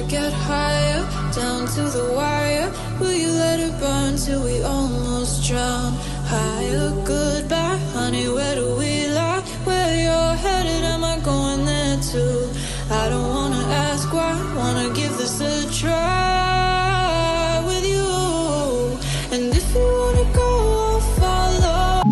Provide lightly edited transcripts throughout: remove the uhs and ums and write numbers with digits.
get higher, down to the wire? Will you let it burn till we almost drown? Higher, goodbye, honey, where do we lie? Where you're headed, am I going there too? I don't wanna ask why, wanna give this a try with you. And if you wanna go, I'll follow.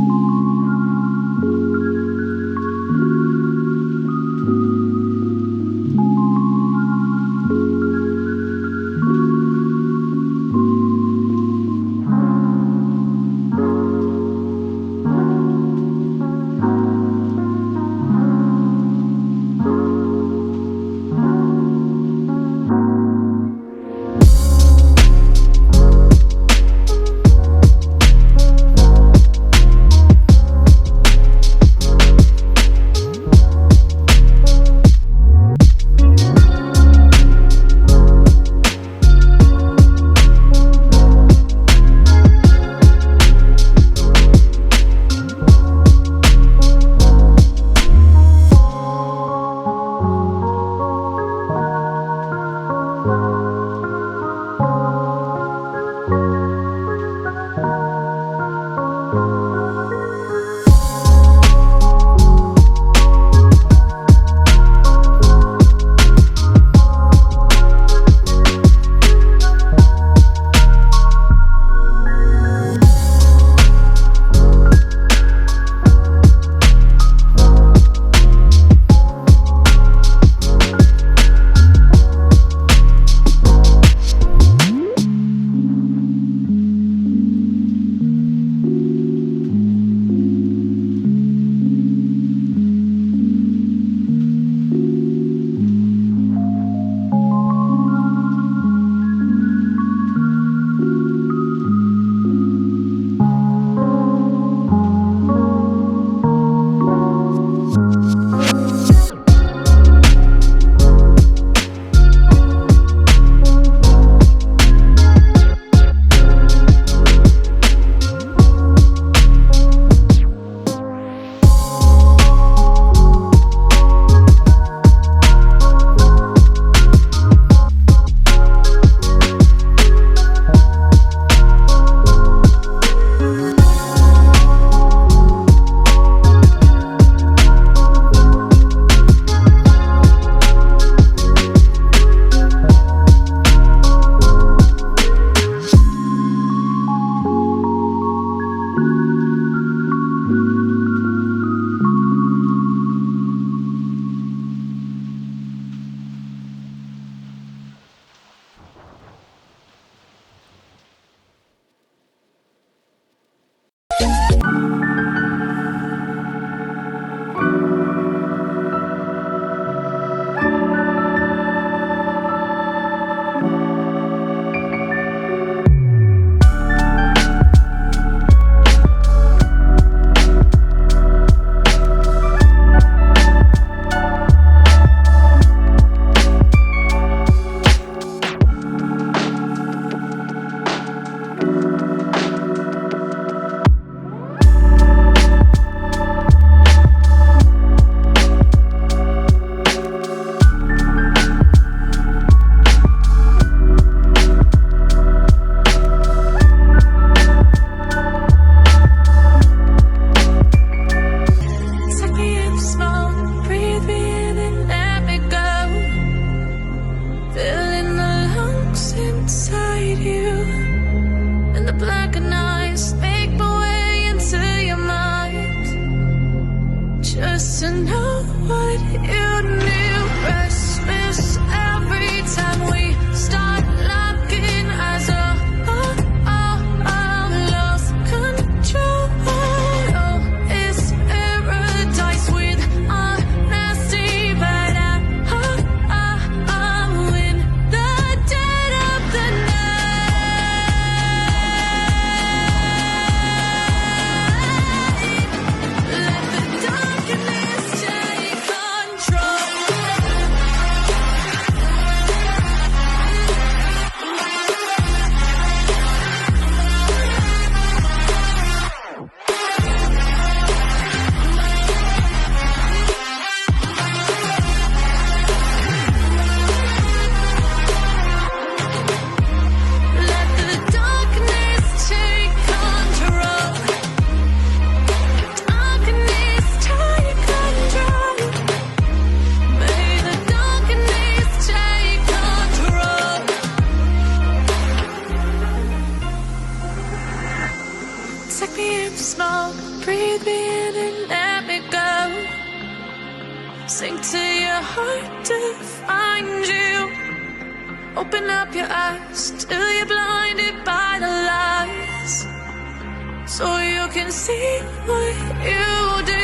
to know what you knew. Restless every time we start looking as a lost control. Oh, it's paradise with honesty, but I'm in the dead of the night. Let the darkness take Take me in the smoke, breathe me in and let me go. Sink to your heart to find you. Open up your eyes till you're blinded by the lies, so you can see what you do.